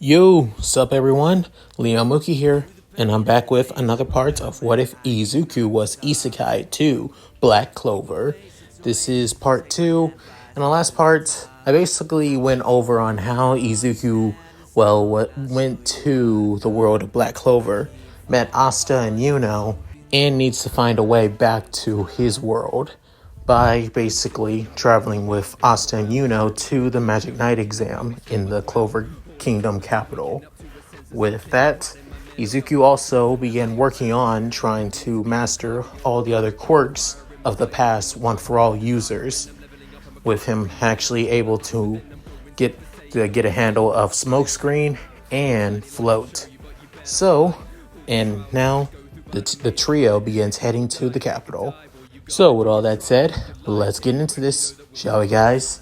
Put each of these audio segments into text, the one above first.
Yo, sup everyone, Mooky here, and I'm back with another part of What If Izuku Was Isekai to Black Clover. This is part 2. In the last part, I basically went over on how Izuku, went to the world of Black Clover, met Asta and Yuno, and needs to find a way back to his world by basically traveling with Asta and Yuno to the Magic Knight exam in the Clover Kingdom capital. With that, Izuku also began working on trying to master all the other quirks of the past One For All users, with him actually able to get a handle of Smokescreen and Float. So, and now the trio begins heading to the capital. So with all that said, let's get into this, shall we guys?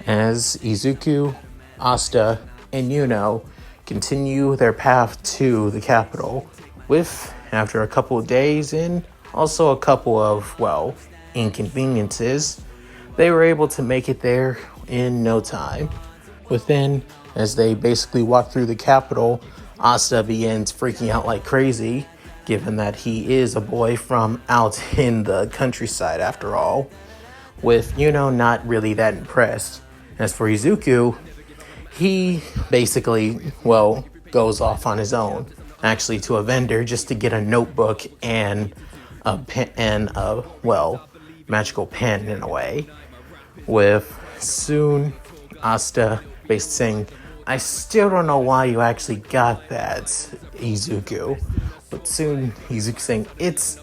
As Izuku, Asta, and Yuno continue their path to the capital with, after a couple of days and also a couple of, inconveniences, they were able to make it there in no time. Within, as they basically walk through the capital, Asta begins freaking out like crazy, given that he is a boy from out in the countryside after all, with Yuno not really that impressed. As for Izuku, he basically, goes off on his own, actually to a vendor just to get a notebook and a pen and magical pen in a way. With soon Asta basically saying, "I still don't know why you actually got that, Izuku." But soon Izuku saying, "It's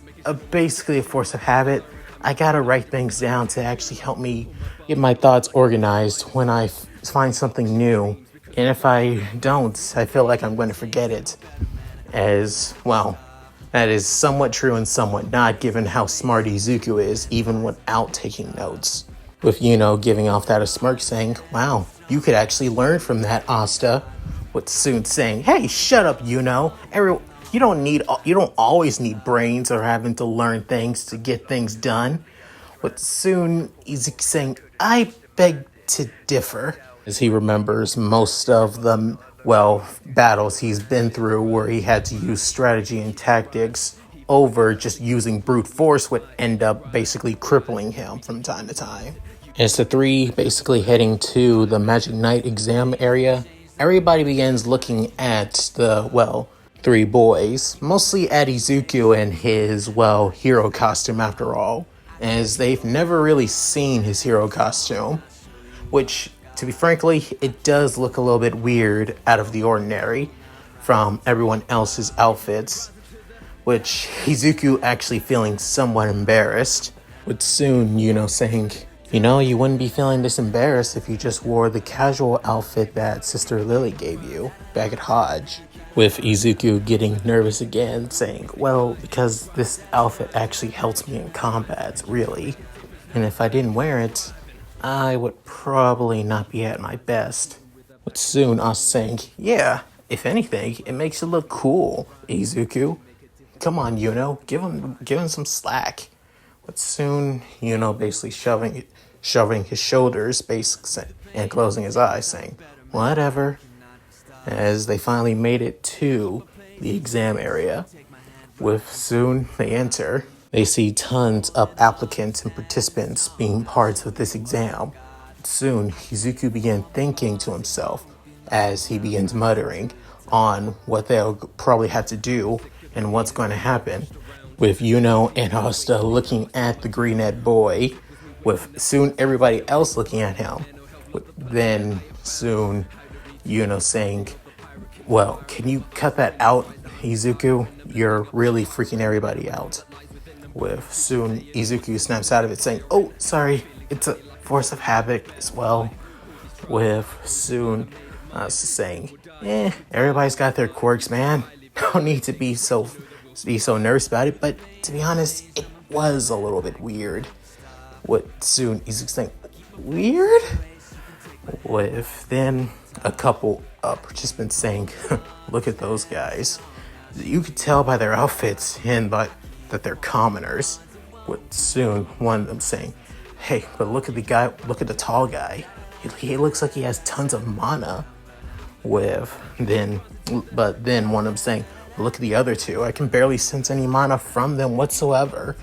basically a force of habit. I gotta write things down to actually help me get my thoughts organized when I find something new. And if I don't, I feel like I'm going to forget it." As, that is somewhat true and somewhat not, given how smart Izuku is, even without taking notes. With Yuno giving off that a smirk saying, "Wow, you could actually learn from that, Asta." With soon saying, "Hey, shut up, Yuno. You don't always need brains or having to learn things to get things done." With soon Izuku saying, "I beg to differ," as he remembers most of the, battles he's been through where he had to use strategy and tactics over just using brute force would end up basically crippling him from time to time. As the three basically heading to the Magic Knight exam area, everybody begins looking at the, three boys, mostly at Izuku and his, hero costume after all, as they've never really seen his hero costume, which, to be frankly, it does look a little bit weird out of the ordinary from everyone else's outfits, which Izuku actually feeling somewhat embarrassed, with soon Yuno saying, "You wouldn't be feeling this embarrassed if you just wore the casual outfit that Sister Lily gave you back at Hodge." With Izuku getting nervous again, saying, "Because this outfit actually helps me in combat, really. And if I didn't wear it, I would probably not be at my best." But soon us saying, "Yeah, if anything, it makes it look cool, Izuku. Come on, Yuno, give him some slack." But soon, basically shoving his shoulders, basically, and closing his eyes, saying, "Whatever." As they finally made it to the exam area, with soon they enter, they see tons of applicants and participants being parts of this exam. Soon, Izuku began thinking to himself as he begins muttering on what they'll probably have to do and what's going to happen, with Yuno and Asta looking at the green-eyed boy, with soon everybody else looking at him. Then soon Yuno saying, "Can you cut that out, Izuku? You're really freaking everybody out." With soon Izuku snaps out of it saying, "Oh, sorry, it's a force of habit as well." With soon saying, "Everybody's got their quirks, man. No need to be so nervous about it." But to be honest, it was a little bit weird. With soon Izuku saying, "Weird?" With then a couple of participants saying, "Look at those guys. You could tell by their outfits and that they're commoners." With soon one of them saying, "Hey, but look at the tall guy. He looks like he has tons of mana." But then one of them saying, look at the other two. I can barely sense any mana from them whatsoever.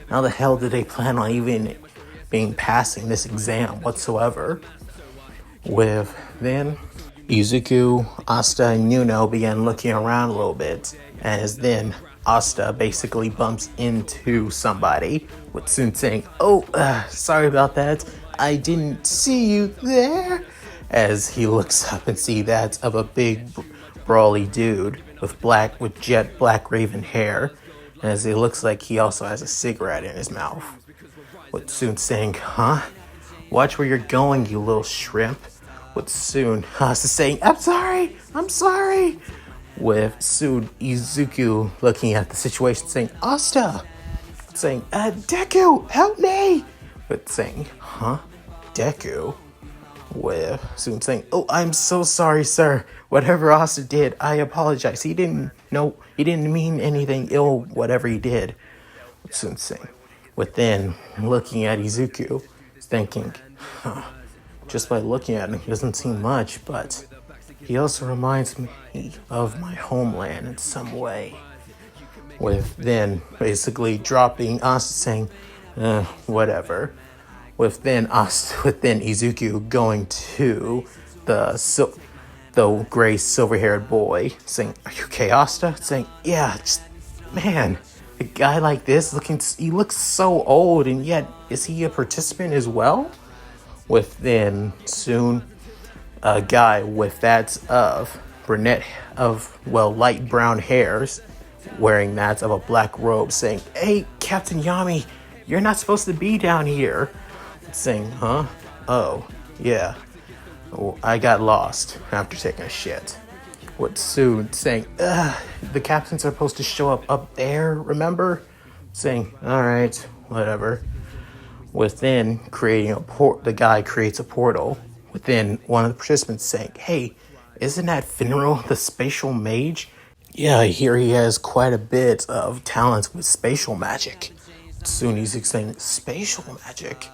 How the hell did they plan on even passing this exam whatsoever? Then Izuku, Asta, and Yuno began looking around a little bit, as then Asta basically bumps into somebody, with Sun saying, sorry about that, I didn't see you there, as he looks up and see that of a big brawly dude with jet black raven hair, as it looks like he also has a cigarette in his mouth, with Sun saying, watch where you're going, you little shrimp. With soon Asta saying, I'm sorry. With soon Izuku looking at the situation saying, Asta, saying, Deku, help me. With saying, Deku. With soon saying, I'm so sorry, sir. Whatever Asta did, I apologize. He didn't mean anything ill, whatever he did. With soon saying, with then looking at Izuku, thinking, just by looking at him, he doesn't seem much, but he also reminds me of my homeland in some way. With then basically dropping Asta saying, whatever. With then Izuku going to the gray silver-haired boy, saying, are you okay, Asta? Saying, yeah, man, a guy like this, he looks so old, and yet, is he a participant as well? With then soon a guy with that of light brown hairs, wearing that of a black robe, saying, hey, Captain Yami, you're not supposed to be down here. Saying, oh, yeah, I got lost after taking a shit. With soon saying, the captains are supposed to show up there, remember? Saying, alright, whatever. Within creating the guy creates a portal. Within one of the participants saying, hey, isn't that Finral the spatial mage? Yeah, I hear he has quite a bit of talents with spatial magic. Soon he's saying, spatial magic?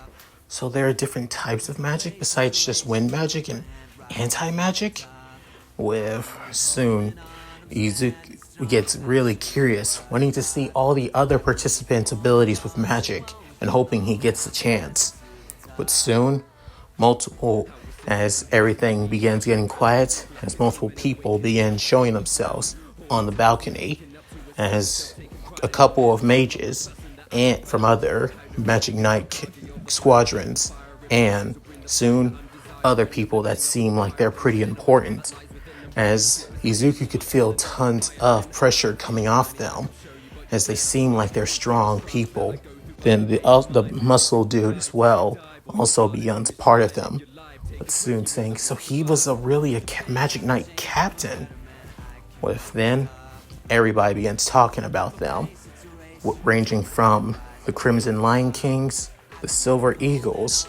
So there are different types of magic besides just wind magic and anti-magic? With soon Izuku gets really curious, wanting to see all the other participants' abilities with magic, and hoping he gets a chance. But soon, as everything begins getting quiet, as multiple people begin showing themselves on the balcony, as a couple of mages and from other Magic Knight squadrons, and soon other people that seem like they're pretty important, as Izuku could feel tons of pressure coming off them, as they seem like they're strong people. Then the muscle dude as well also becomes part of them. But soon saying, so he was a Magic Knight captain. With then everybody begins talking about them, ranging from the Crimson Lion Kings, the Silver Eagles,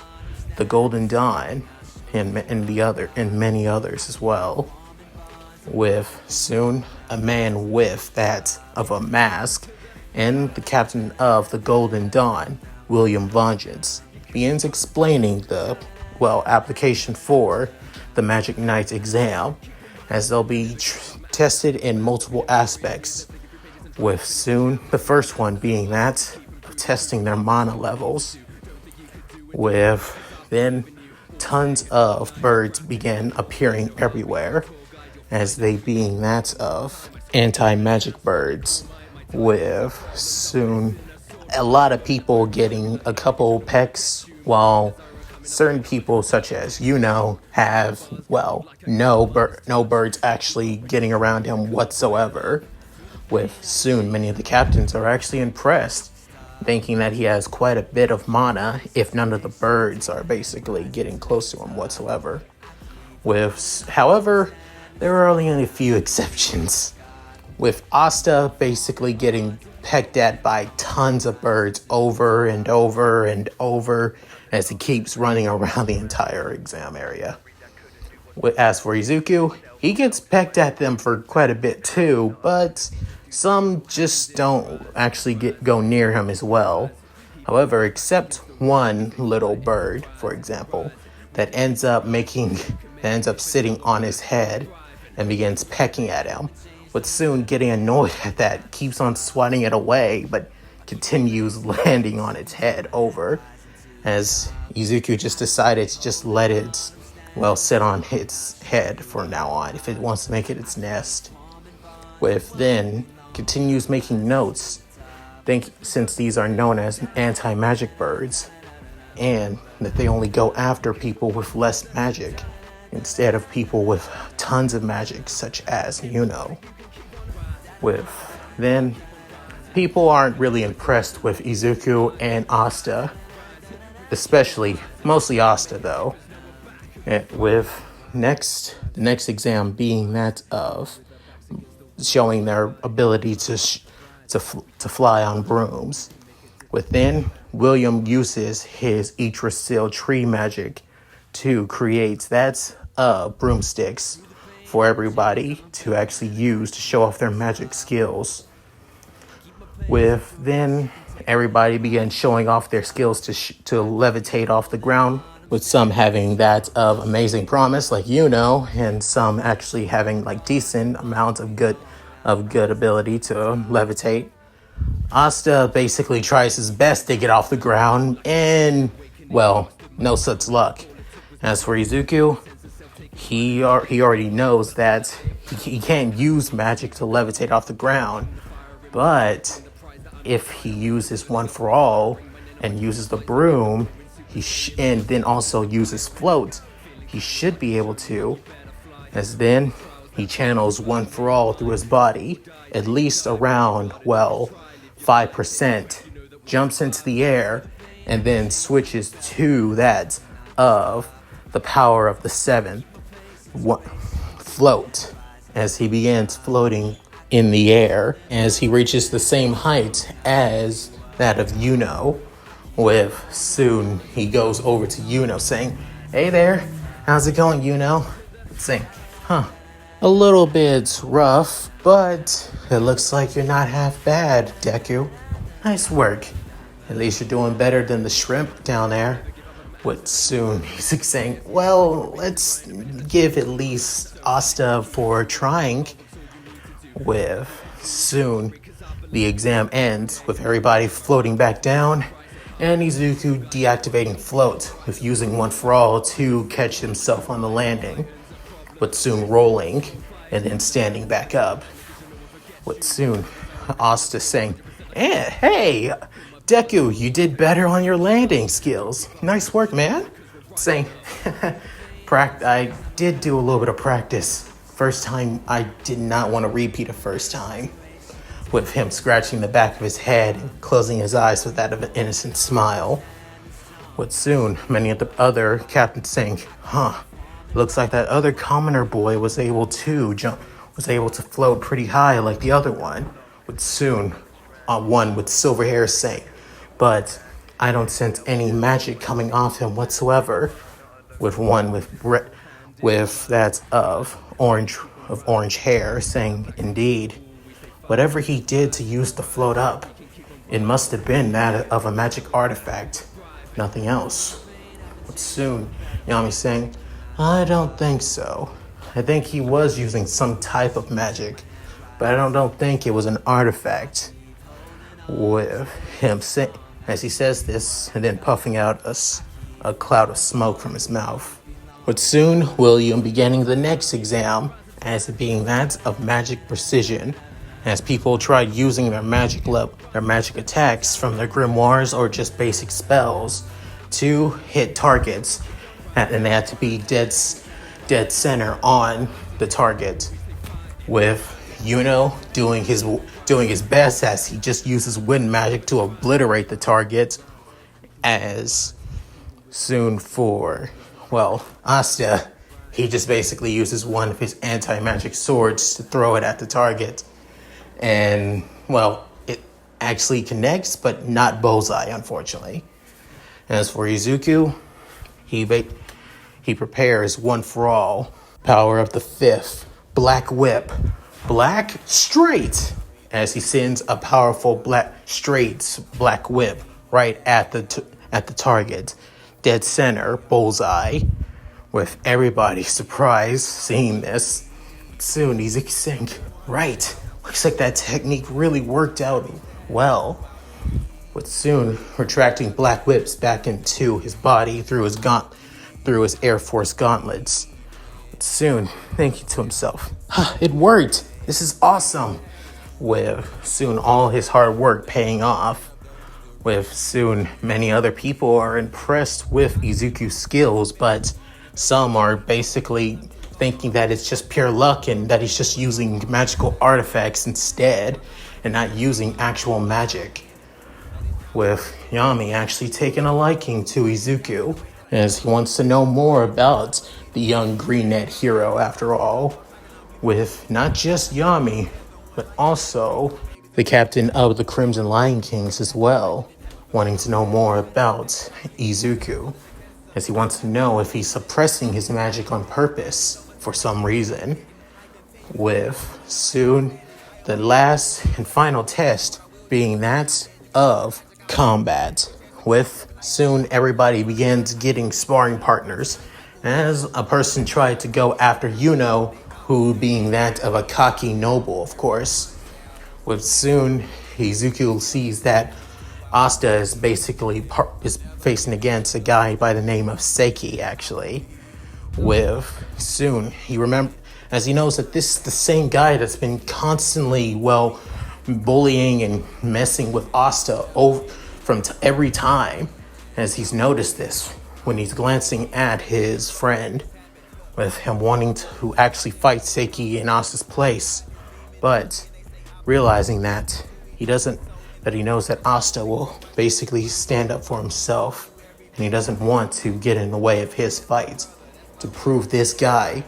the Golden Dawn, and many others as well. With soon a man with that of a mask, and the captain of the Golden Dawn, William Vengeance, begins explaining the application for the Magic Knight exam, as they'll be tested in multiple aspects, with soon the first one being that of testing their mana levels. With then tons of birds began appearing everywhere, as they being that of anti-magic birds, with soon a lot of people getting a couple pecks, while certain people such as Yuno have no birds actually getting around him whatsoever. With soon many of the captains are actually impressed, thinking that he has quite a bit of mana if none of the birds are basically getting close to him whatsoever. However, there are only a few exceptions, with Asta basically getting pecked at by tons of birds over and over and over as he keeps running around the entire exam area. As for Izuku, he gets pecked at them for quite a bit too, but some just don't actually go near him as well. However, except one little bird, for example, that ends up sitting on his head, and begins pecking at him, but soon getting annoyed at that, keeps on swatting it away, but continues landing on its head over, as Izuku just decided to just let it, sit on its head from now on if it wants to make it its nest. With then continues making notes, since these are known as anti-magic birds, and that they only go after people with less magic instead of people with tons of magic, such as Yuno. With then, people aren't really impressed with Izuku and Asta, mostly Asta though. With the next exam being that of showing their ability to fly on brooms. Within, William uses his Yggdrasil tree magic to create broomsticks for everybody to actually use to show off their magic skills. With then, everybody began showing off their skills to levitate off the ground, with some having that of amazing promise like Yuno, and some actually having like decent amounts of good ability to levitate. Asta basically tries his best to get off the ground, and no such luck. As for Izuku, he already knows that he can't use magic to levitate off the ground, but if he uses One for All and uses the broom, and then also uses float, he should be able to, as then he channels One for All through his body, at least around, 5%, jumps into the air, and then switches to that of the power of the seventh, float, as he begins floating in the air, as he reaches the same height as that of Yuno. With soon he goes over to Yuno saying, "Hey there, how's it going, Yuno?" Saying, "A little bit rough, but it looks like you're not half bad, Deku. Nice work. At least you're doing better than the shrimp down there." With soon he's saying, "Well, let's give at least Asta for trying." With soon the exam ends with everybody floating back down, and Izuku deactivating float with using One for All to catch himself on the landing, with soon rolling and then standing back up. With soon Asta saying, "Hey, Deku, you did better on your landing skills. Nice work, man." Saying, I did do a little bit of practice. First time, I did not want to repeat a first time." With him scratching the back of his head and closing his eyes with that of an innocent smile. With soon many of the other captains saying, "Looks like that other commoner boy was able to float pretty high like the other one." With soon one with silver hair saying, "But I don't sense any magic coming off him whatsoever." With one with that of orange hair saying, "Indeed. Whatever he did to use the float up, it must have been that of a magic artifact, nothing else." But soon, Yami saying, "I don't think so. I think he was using some type of magic, but I don't think it was an artifact." With him saying, as he says this, and then puffing out a cloud of smoke from his mouth. But soon, William beginning the next exam, as it being that of magic precision, as people tried using their magic attacks from their grimoires or just basic spells to hit targets, and they had to be dead center on the target. With Yuno doing his best, as he just uses wind magic to obliterate the target. As soon for Asta, he just basically uses one of his anti-magic swords to throw it at the target. And, it actually connects, but not bullseye, unfortunately. As for Izuku, he prepares One for All, power of the fifth, Black Whip, Black Straight, as he sends a powerful Black Whip right at the target, dead center, bullseye. With everybody surprised seeing this, Soon Izuku saying, right, looks like that technique really worked out well. With soon retracting black whips back into his body through his Air Force gauntlets. With soon thinking to himself, it worked, this is awesome. With soon all his hard work paying off. With soon many other people are impressed with Izuku's skills, but some are basically thinking that it's just pure luck and that he's just using magical artifacts instead and not using actual magic. With Yami actually taking a liking to Izuku as he wants to know more about the young green net hero after all. With not just Yami, but also the captain of the Crimson Lion Kings as well, wanting to know more about Izuku, as he wants to know if he's suppressing his magic on purpose for some reason. With soon the last and final test being that of combat. With soon everybody begins getting sparring partners, as a person tried to go after Yuno, who being that of a cocky noble, of course. With soon Izuku sees that Asta is basically is facing against a guy by the name of Seiki, actually. With soon he as he knows that this is the same guy that's been constantly, bullying and messing with Asta every time, as he's noticed this when he's glancing at his friend, with him wanting to actually fight Seiki in Asta's place, but realizing that he knows that Asta will basically stand up for himself, and he doesn't want to get in the way of his fight to prove this guy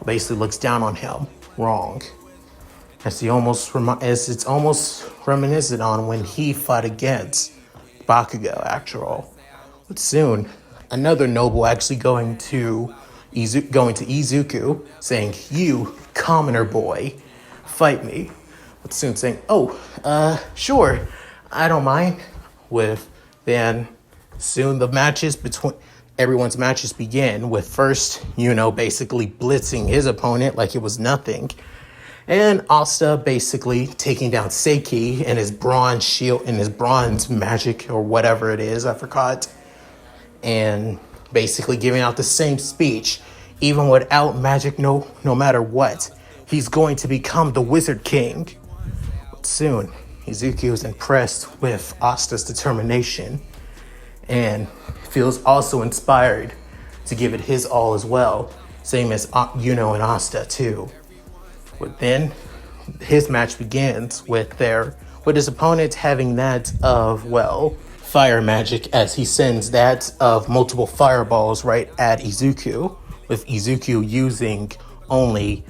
basically looks down on him wrong. As it's almost reminiscent on when he fought against Bakugo, after all. But soon, another noble actually going to Izuku, saying, "You commoner boy, fight me." But soon saying, sure, I don't mind. With then soon everyone's matches begin, with first Yuno basically blitzing his opponent like it was nothing, and Asta basically taking down Seiki and his bronze shield and his bronze magic or whatever it is, I forgot, and basically giving out the same speech, even without magic, no matter what, he's going to become the Wizard King. But soon Izuku is impressed with Asta's determination and feels also inspired to give it his all as well, same as Yuno and Asta too. But then his match begins with his opponent having that of, fire magic, as he sends that of multiple fireballs right at Izuku, with Izuku using only,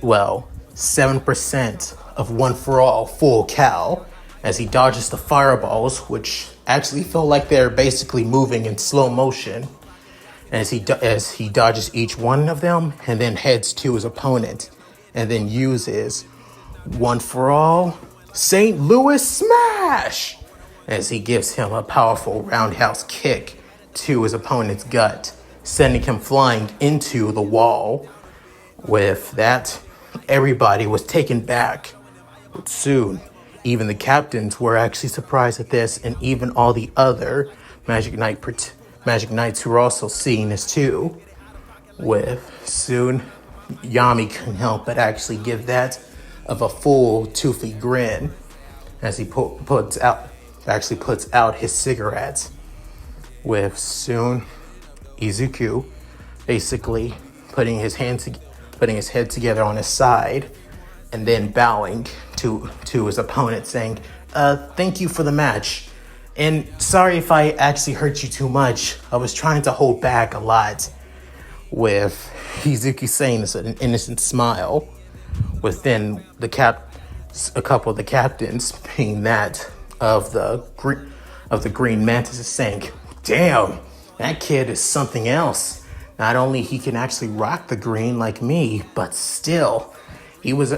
7% of One For All full cal, as he dodges the fireballs, which actually feel like they're basically moving in slow motion, as he dodges each one of them and then heads to his opponent, and then uses One For All St. Louis Smash, as he gives him a powerful roundhouse kick to his opponent's gut, sending him flying into the wall. With that, everybody was taken back. But soon, even the captains were actually surprised at this, and even all the other Magic Knights who were also seeing this too. With soon, Yami couldn't help but actually give that of a full toothy grin, as he puts out his cigarettes. With soon Izuku basically putting his head together on his side, and then bowing to his opponent, saying, "Thank you for the match, and sorry if I actually hurt you too much. I was trying to hold back a lot." With Izuku saying this with an innocent smile, within a couple of the captains, being that of the Green Mantis, is saying, "Damn, that kid is something else. Not only he can actually rock the green like me, but still, he was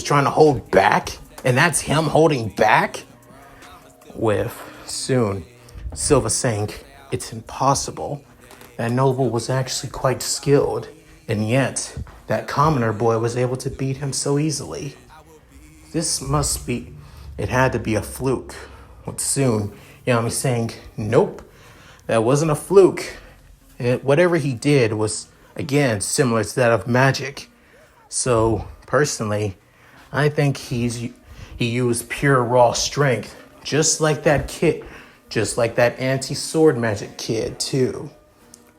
trying to hold back, and that's him holding back." With soon Silva saying, "It's impossible. That noble was actually quite skilled, and yet that commoner boy was able to beat him so easily. It had to be a fluke. But soon, Yami saying, nope, that wasn't a fluke. Whatever he did was, again, similar to that of magic. So, personally, I think he used pure raw strength, just like that kid, just like that anti-sword magic kid, too.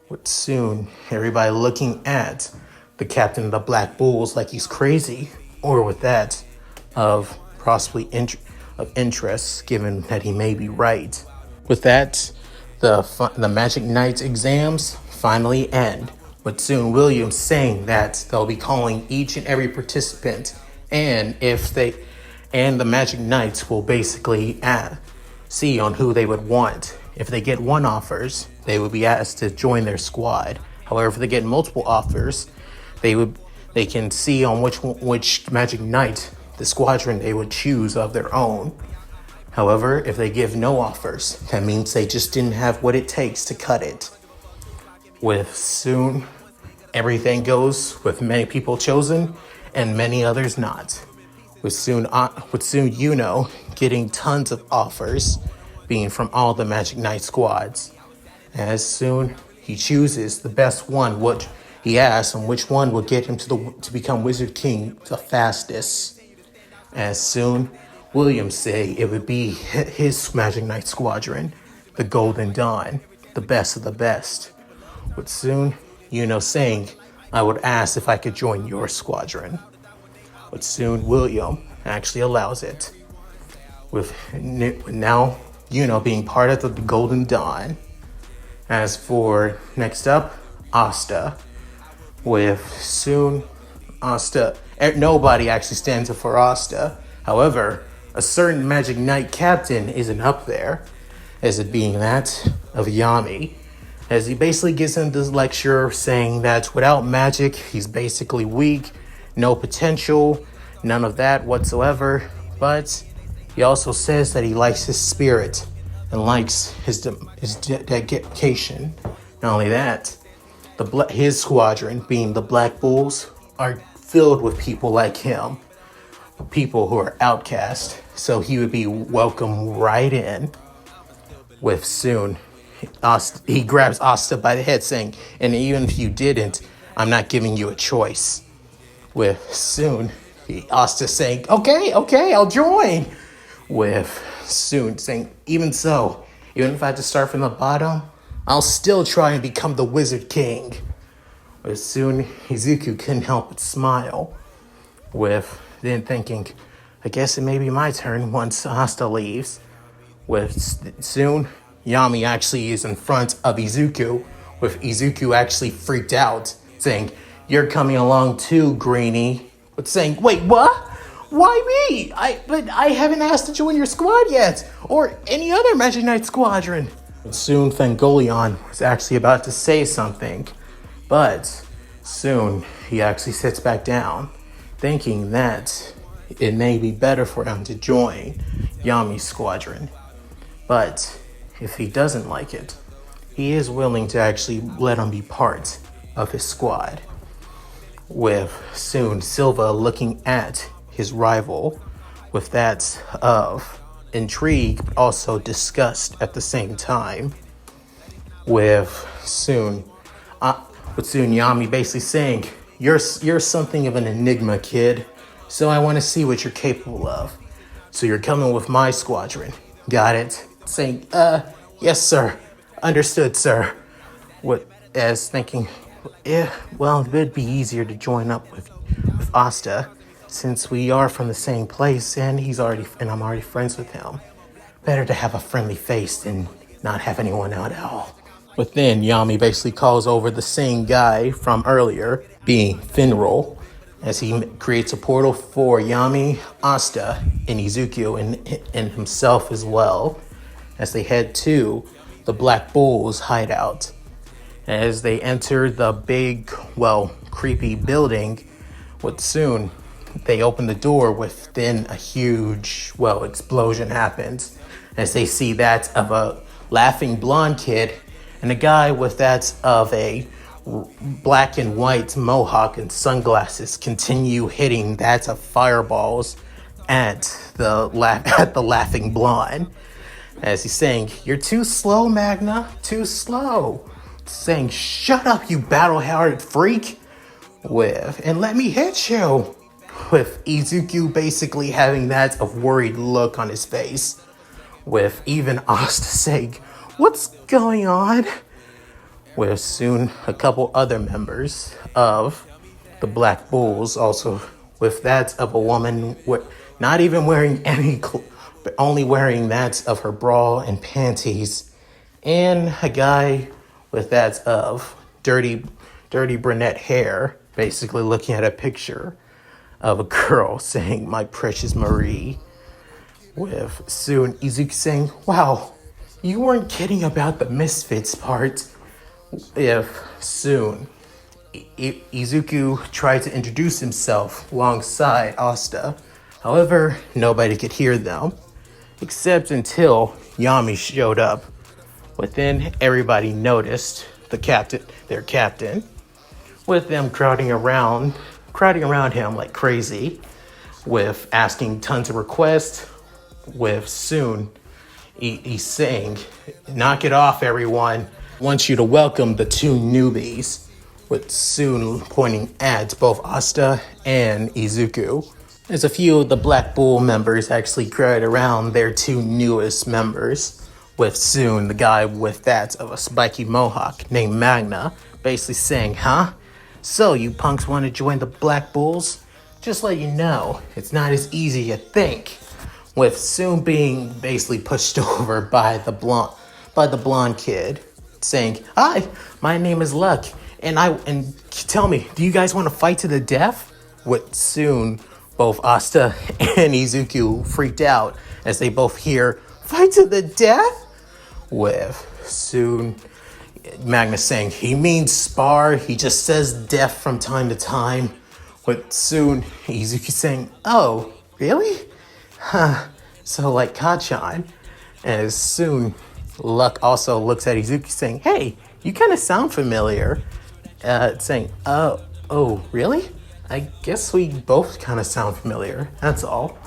But soon, everybody looking at the captain of the Black Bulls like he's crazy, or with that of possibly of interest, given that he may be right. With that, the Magic Knight exams finally end, with soon Williams saying that they'll be calling each and every participant, and the Magic Knights will basically see on who they would want. If they get one offers, they would be asked to join their squad. However, if they get multiple offers, they can see on which Magic Knight, the squadron they would choose of their own. However, if they give no offers, that means they just didn't have what it takes to cut it. With soon, everything goes with many people chosen and many others not. With soon Yuno getting tons of offers, being from all the Magic Knight squads. As soon he chooses the best one, what he asks, and which one will get him to become Wizard King the fastest. As soon Williams say it would be his Magic Knight squadron, the Golden Dawn, the best of the best. But soon, saying, I would ask if I could join your squadron. But soon William actually allows it. With now, being part of the Golden Dawn. As for next up, Asta. With soon Asta, nobody actually stands up for Asta. However, a certain Magic Knight captain isn't up there, as it being that of Yami, as he basically gives him this lecture saying that without magic, he's basically weak, no potential, none of that whatsoever, but he also says that he likes his spirit and likes his dedication. Not only that, his squadron, being the Black Bulls, are filled with people like him, people who are outcast, so he would be welcome right in. With soon, he grabs Asta by the head saying, and even if you didn't, I'm not giving you a choice. With soon, Asta saying, okay, I'll join. With soon saying, even so, even if I have to start from the bottom, I'll still try and become the Wizard King. With soon, Izuku couldn't help but smile. With then thinking, I guess it may be my turn once Asta leaves. With soon, Yami actually is in front of Izuku, with Izuku actually freaked out, saying, you're coming along too, Greenie. But saying, wait, what? Why me? But I haven't asked to join your squad yet, or any other Magic Knight squadron. But soon Fangolion was actually about to say something, but soon he actually sits back down, thinking that it may be better for him to join Yami's squadron. But if he doesn't like it, he is willing to actually let him be part of his squad. With soon Silva looking at his rival with that of intrigue, but also disgust at the same time. With soon Yami basically saying, you're something of an enigma, kid, so I want to see what you're capable of. So you're coming with my squadron, got it? Saying, yes, sir. Understood, sir. As thinking, yeah, well, it would be easier to join up with Asta, since we are from the same place and I'm already friends with him. Better to have a friendly face than not have anyone out at all. But then Yami basically calls over the same guy from earlier, being Finral, as he creates a portal for Yami, Asta, and Izuku, and himself as well, as they head to the Black Bulls hideout. As they enter the big, creepy building, soon they open the door with then a huge, explosion happens, as they see that of a laughing blonde kid and a guy with that of a black and white mohawk and sunglasses continue hitting that of fireballs at the laughing blonde. As he's saying, "You're too slow, Magna, too slow." Saying, "Shut up, you battle-hardened freak," and let me hit you. With Izuku basically having that of worried look on his face. With even Asta saying, "What's going on?" With soon a couple other members of the Black Bulls also with that of a woman not even wearing any but only wearing that of her bra and panties, and a guy with that of dirty brunette hair, basically looking at a picture of a girl saying, "My precious Marie." With soon Izuku saying, "Wow, you weren't kidding about the misfits part." If soon Izuku tried to introduce himself alongside Asta, however, nobody could hear them, except until Yami showed up. But then everybody noticed their captain, with them crowding around him like crazy, with asking tons of requests. With soon he's saying, "Knock it off, everyone. I want you to welcome the two newbies," with soon pointing at both Asta and Izuku. As a few of the Black Bull members actually crowd around their two newest members, with soon the guy with that of a spiky mohawk named Magna basically saying, "Huh? So you punks want to join the Black Bulls? Just let you know, it's not as easy as you think." With soon being basically pushed over by the blonde kid, saying, "Hi, my name is Luck, and tell me, do you guys want to fight to the death?" With soon both Asta and Izuku freaked out as they both hear, "Fight to the death?" With soon Magnus saying, "He means spar, he just says death from time to time." With soon Izuku saying, "Oh, really? Huh, so like Kachan." As soon Luck also looks at Izuku saying, "Hey, you kind of sound familiar." Saying, oh, really? I guess we both kind of sound familiar, that's all."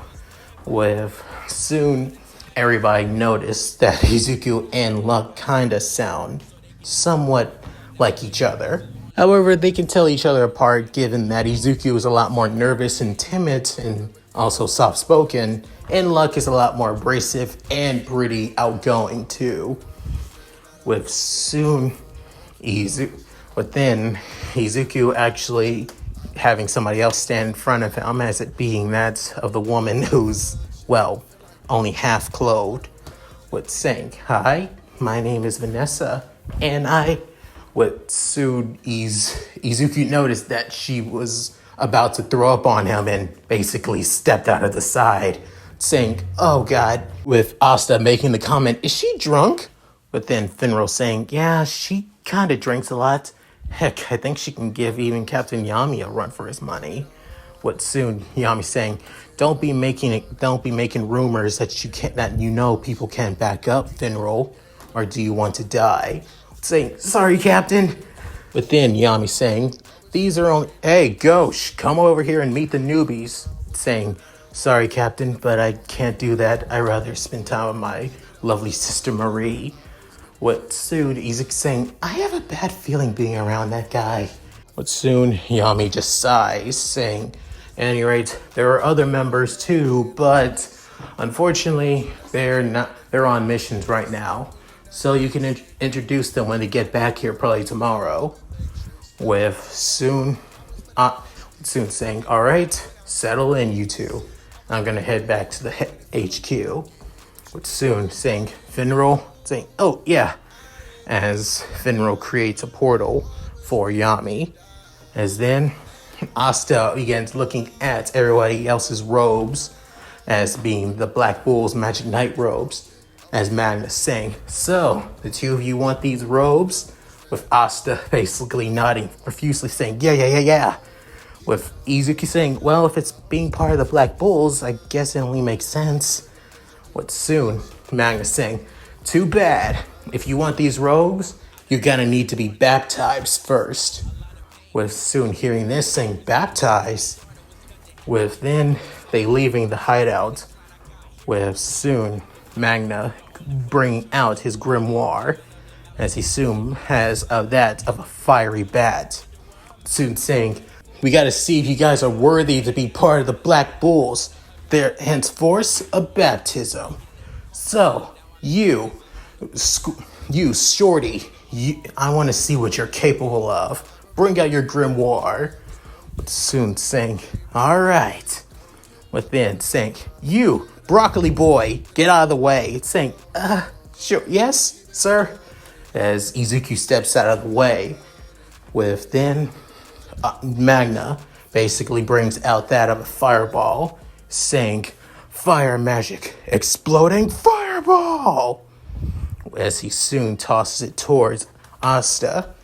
With soon everybody noticed that Izuku and Luck kind of sound somewhat like each other. However, they can tell each other apart given that Izuku is a lot more nervous and timid and also soft-spoken, and Luck is a lot more abrasive and pretty outgoing too. With soon Izuku actually having somebody else stand in front of him, as it being that of the woman who's, well, only half clothed, with saying, "Hi, my name is Vanessa," and would soon Izuku noticed that she was about to throw up on him and basically stepped out of the side, saying, "Oh God," with Asta making the comment, "Is she drunk?" But then Finro saying, "Yeah, she kind of drinks a lot. Heck, I think she can give even Captain Yami a run for his money." With soon Yami saying, don't be making rumors that people can't back up, Finro, or do you want to die?" Saying, "Sorry, Captain." But then Yami saying, "These are only, hey, Ghosh, come over here and meet the newbies." Saying, "Sorry, Captain, but I can't do that. I'd rather spend time with my lovely sister Marie." What soon Izuku saying, "I have a bad feeling being around that guy." But soon Yami just sighs, saying, "At any rate, there are other members too, but unfortunately they're on missions right now. So you can introduce them when they get back here, probably tomorrow." With soon saying, "All right, settle in, you two. I'm gonna head back to the HQ." With soon saying, Finro saying, "Oh yeah," as Finro creates a portal for Yami. As then Asta begins looking at everybody else's robes as being the Black Bull's Magic Knight robes. As Magnus saying, "So, the two of you want these robes?" With Asta basically nodding, profusely saying, yeah. With Izuku saying, "Well, if it's being part of the Black Bulls, I guess it only makes sense." With soon Magnus saying, "Too bad. If you want these robes, you're gonna need to be baptized first. With soon hearing this saying baptized, with then they leaving the hideout, with soon Magna bringing out his grimoire, as he soon has that of a fiery bat. Soon saying, we gotta see if you guys are worthy to be part of the Black Bulls. They're henceforth a baptism. So, you shorty, I want to see what you're capable of. Bring out your grimoire. Soon saying, all right. Within saying, you, broccoli boy, get out of the way. Saying, sure, yes, sir. As Izuku steps out of the way. Within, Magna basically brings out that of a fireball. Saying, fire magic, exploding fireball. As he soon tosses it towards Asta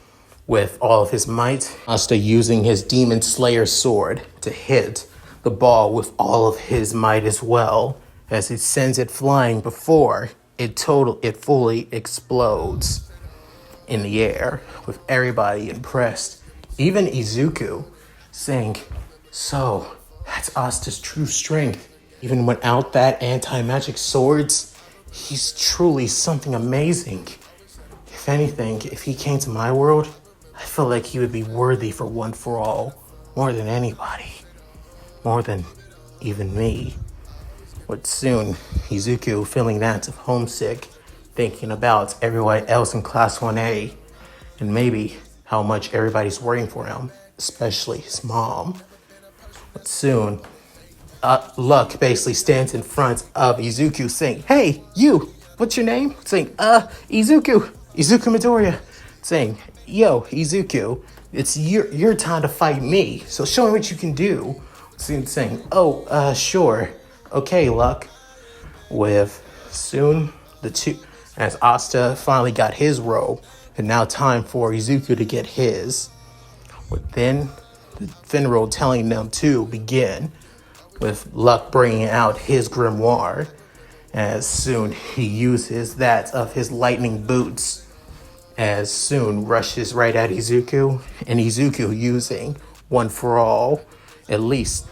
with all of his might. Asta using his Demon Slayer sword to hit the ball with all of his might as well, as he sends it flying before it fully explodes in the air, with everybody impressed. Even Izuku saying, so that's Asta's true strength. Even without that anti-magic swords, he's truly something amazing. If anything, if he came to my world, I feel like he would be worthy for One for All, more than anybody. More than even me. But soon, Izuku feeling that of homesick, thinking about everyone else in Class 1A, and maybe how much everybody's worrying for him, especially his mom. But soon, Luck basically stands in front of Izuku saying, hey, you, what's your name? Saying, Izuku Midoriya. Saying, yo, Izuku, it's your time to fight me, so show me what you can do. Soon saying, sure. Okay, Luck. With soon the two, as Asta finally got his robe, and now time for Izuku to get his. With then the Finro telling them to begin, with Luck bringing out his grimoire, as soon he uses that of his lightning boots, as soon rushes right at Izuku, and Izuku using One for All, at least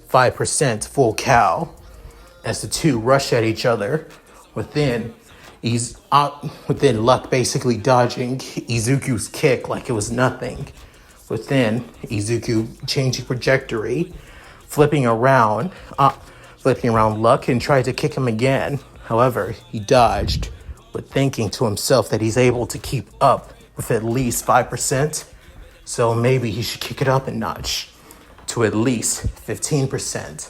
5% full cow, as the two rush at each other, within Luck basically dodging Izuku's kick like it was nothing, within Izuku changing trajectory, flipping around Luck and tried to kick him again. However, he dodged, but thinking to himself that he's able to keep up with at least 5%, so maybe he should kick it up a notch to at least 15%.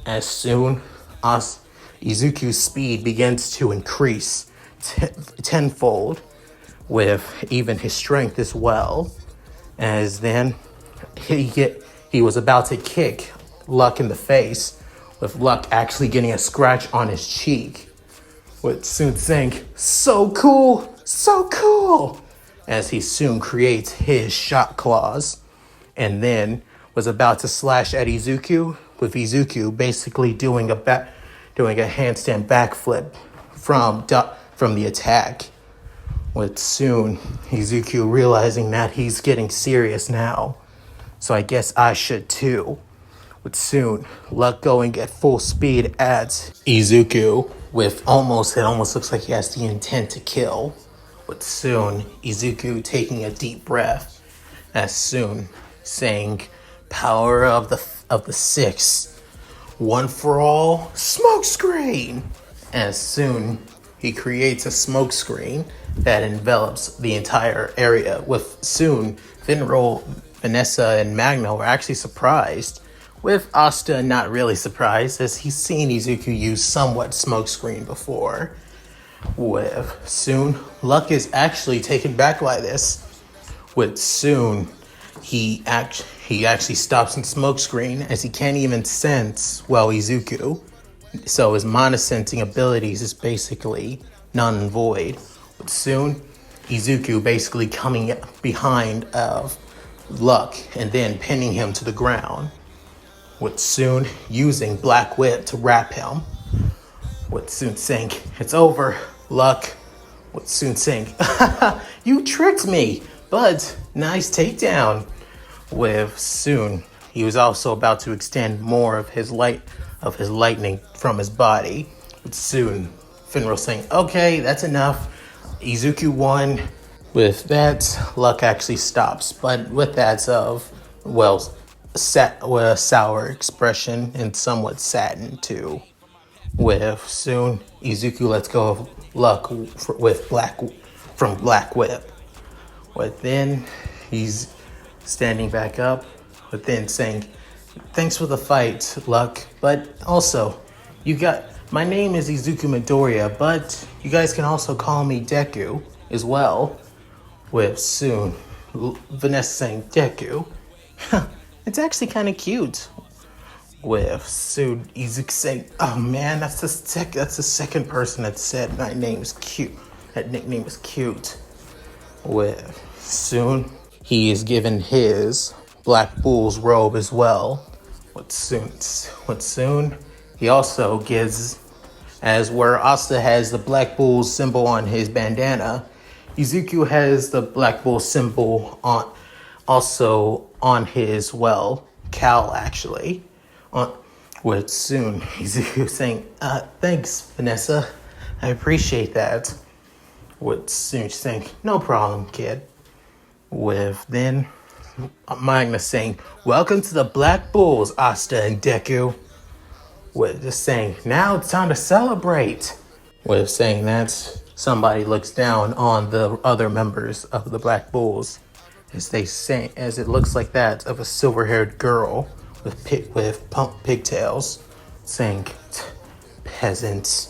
As soon as Izuku's speed begins to increase tenfold, with even his strength as well, as then he was about to kick Luck in the face, with Luck actually getting a scratch on his cheek, with soon saying, so cool, as he soon creates his shot claws, and then was about to slash at Izuku, with Izuku basically doing a handstand backflip from the attack, with soon Izuku realizing that he's getting serious now, so I guess I should too. With soon Luck going at full speed at Izuku, with it almost looks like he has the intent to kill. With soon Izuku taking a deep breath, as soon saying, power of the six, One for All, smoke screen. As soon he creates a smoke screen that envelops the entire area. With soon Finro, Vanessa, and Magna were actually surprised, with Asta not really surprised, as he's seen Izuku use somewhat smokescreen before. With soon, Luck is actually taken back by this. With soon, he actually stops in smokescreen, as he can't even sense, Izuku. So his monosensing abilities is basically none and void. With soon, Izuku basically coming behind of Luck and then pinning him to the ground. With soon using Black Whip to wrap him. With soon saying, it's over, Luck. with Soon saying, "You tricked me, but nice takedown." With Soon, he was also about to extend more of his lightning from his body. With Soon, Finral saying, "Okay, that's enough. Izuku won." With that, Luck actually stops, but with that sour expression and somewhat saddened too. With Soon, Izuku lets go of Luck with Black Whip. But then he's standing back up, but then saying, "Thanks for the fight, Luck, but also, my name is Izuku Midoriya, but you guys can also call me Deku as well." With Soon, Vanessa saying, "Deku? It's actually kind of cute." With Soon, Izuku saying, "Oh man, that's the second person that said my name's cute. That nickname is cute." With Soon, he is given his Black Bull's robe as well. With Soon, he also gives, as where Asta has the Black Bull's symbol on his bandana, Izuku has the Black Bull symbol on his cowl actually. With Soon, Izuku saying, "Thanks, Vanessa. I appreciate that." With Soon saying, "No problem, kid." With then Magnus saying, "Welcome to the Black Bulls, Asta and Deku." With just saying, "Now it's time to celebrate." With saying that, somebody looks down on the other members of the Black Bulls as it looks like that of a silver-haired girl with pigtails, saying, "Peasants."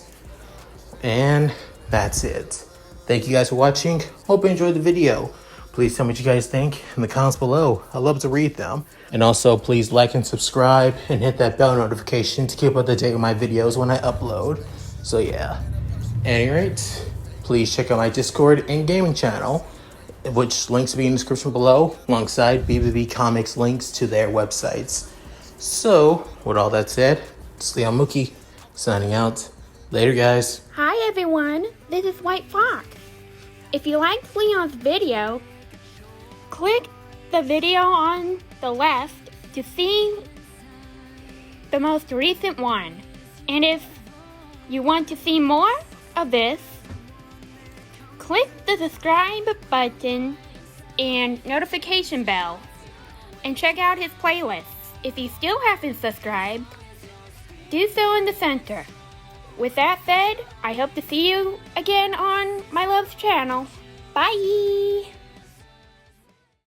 And that's it. Thank you guys for watching. Hope you enjoyed the video. Please tell me what you guys think in the comments below. I love to read them. And also, please like and subscribe and hit that bell notification to keep up to date with my videos when I upload. So yeah. At any rate, please check out my Discord and gaming channel, which links will be in the description below, alongside Bilibili Comics links to their websites. So, with all that said, it's Mooky signing out. Later, guys. Hi everyone, this is White Fox. If you liked Leon's video, click the video on the left to see the most recent one. And if you want to see more of this, click the subscribe button and notification bell and check out his playlist. If you still haven't subscribed, do so in the center. With that said, I hope to see you again on my love's channel. Bye!